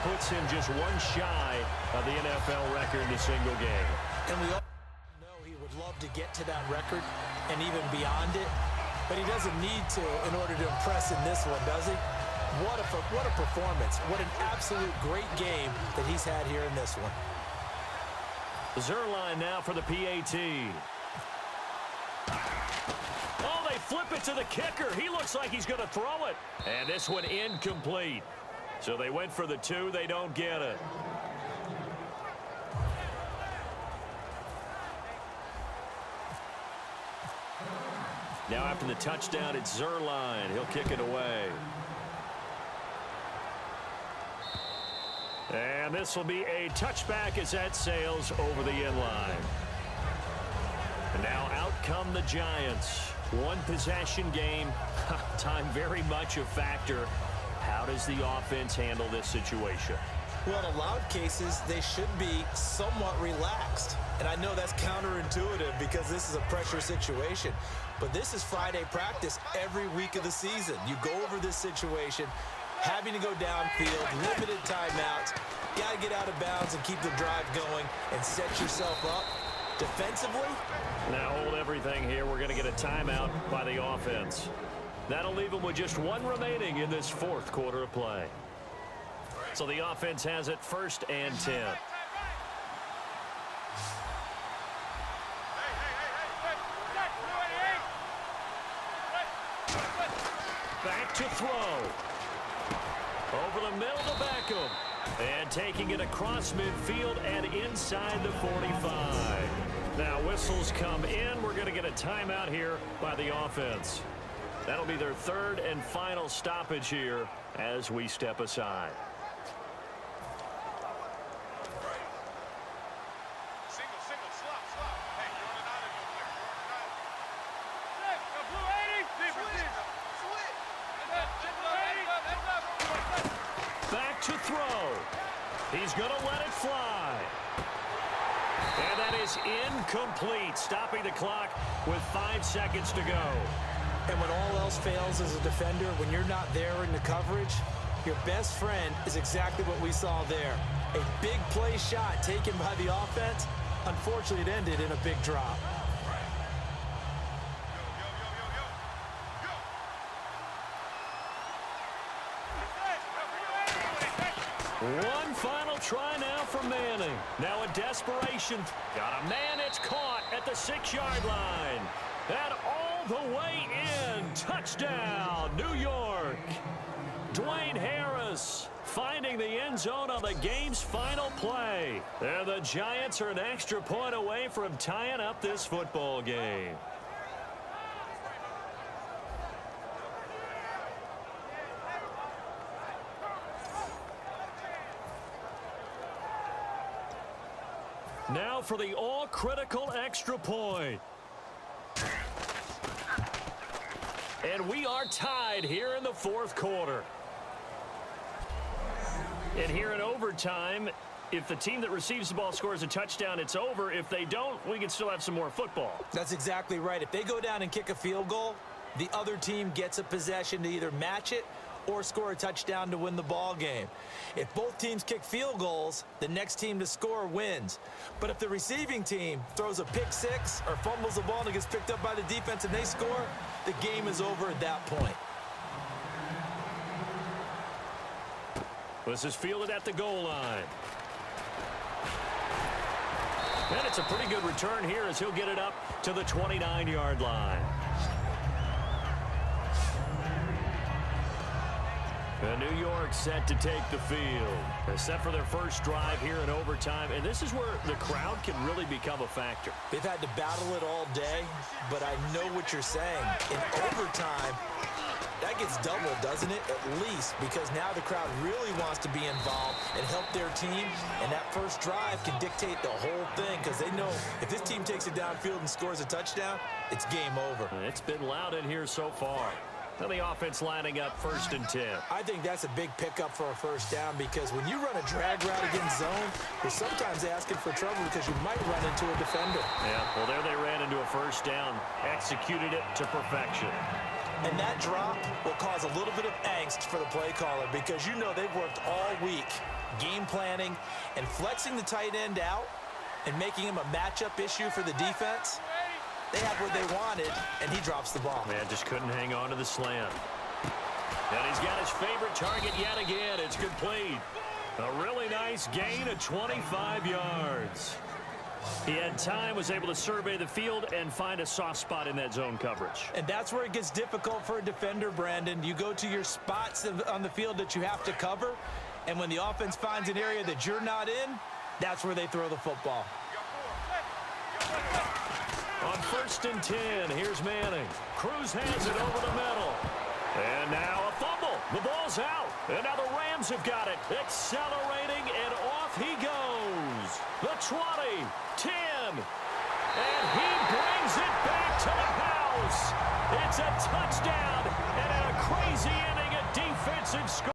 puts him just one shy of the NFL record in a single game. And we all know he would love to get to that record and even beyond it, but he doesn't need to in order to impress in this one, does he? What a performance. What an absolute great game that he's had here in this one. Zerline now for the PAT. Oh, they flip it to the kicker. He looks like he's going to throw it. And this one incomplete. So they went for the two. They don't get it. Now after the touchdown, it's Zerline. He'll kick it away. And this will be a touchback as that sails over the end line. And now out come the Giants. One possession game. Time very much a factor. How does the offense handle this situation? Well, in a lot of cases, they should be somewhat relaxed. And I know that's counterintuitive because this is a pressure situation. But this is Friday practice every week of the season. You go over this situation, having to go downfield, limited timeouts, got to get out of bounds and keep the drive going and set yourself up defensively. Now hold everything here. We're going to get a timeout by the offense. That'll leave them with just one remaining in this fourth quarter of play. So the offense has it 1st and 10. Back to throw. Over the middle to Beckham. And taking it across midfield and inside the 45. Now whistles come in. We're going to get a timeout here by the offense. That'll be their 3rd and final stoppage here as we step aside. Back to throw. He's going to let it fly. And that is incomplete, stopping the clock with 5 seconds to go. And when all else fails as a defender, when you're not there in the coverage, your best friend is exactly what we saw there. A big play shot taken by the offense. Unfortunately, it ended in a big drop. One final try now for Manning. Now a desperation. Got a man. It's caught at the 6-yard line. And all the way in. Touchdown, New York. Dwayne Harris finding the end zone on the game's final play. And the Giants are an extra point away from tying up this football game. Now for the all-critical extra point. And we are tied here in the fourth quarter. And here in overtime, if the team that receives the ball scores a touchdown, it's over. If they don't, we can still have some more football. That's exactly right. If they go down and kick a field goal, the other team gets a possession to either match it or score a touchdown to win the ball game. If both teams kick field goals, the next team to score wins. But if the receiving team throws a pick six or fumbles the ball and it gets picked up by the defense and they score, the game is over at that point. This is fielded at the goal line. And it's a pretty good return here as he'll get it up to the 29-yard line. And New York set to take the field. They're set for their first drive here in overtime. And this is where the crowd can really become a factor. They've had to battle it all day, but I know what you're saying. In overtime, that gets doubled, doesn't it? At least, because now the crowd really wants to be involved and help their team. And that first drive can dictate the whole thing because they know if this team takes it downfield and scores a touchdown, it's game over. It's been loud in here so far. And the offense lining up 1st and 10. I think that's a big pickup for a first down because when you run a drag route against zone, you're sometimes asking for trouble because you might run into a defender. Yeah, well, there they ran into a first down, executed it to perfection. And that drop will cause a little bit of angst for the play caller because you know they've worked all week game planning, and flexing the tight end out and making him a matchup issue for the defense. They had what they wanted, and he drops the ball. Man, just couldn't hang on to the slant. And he's got his favorite target yet again. It's complete. A really nice gain of 25 yards. He had time, was able to survey the field and find a soft spot in that zone coverage. And that's where it gets difficult for a defender, Brandon. You go to your spots on the field that you have to cover, and when the offense finds an area that you're not in, that's where they throw the football. On 1st and 10, here's Manning. Cruz has it over the middle. And now a fumble. The ball's out. And now the Rams have got it. Accelerating, and off he goes. The 20, 10. And he brings it back to the house. It's a touchdown. And a crazy inning, a defensive score.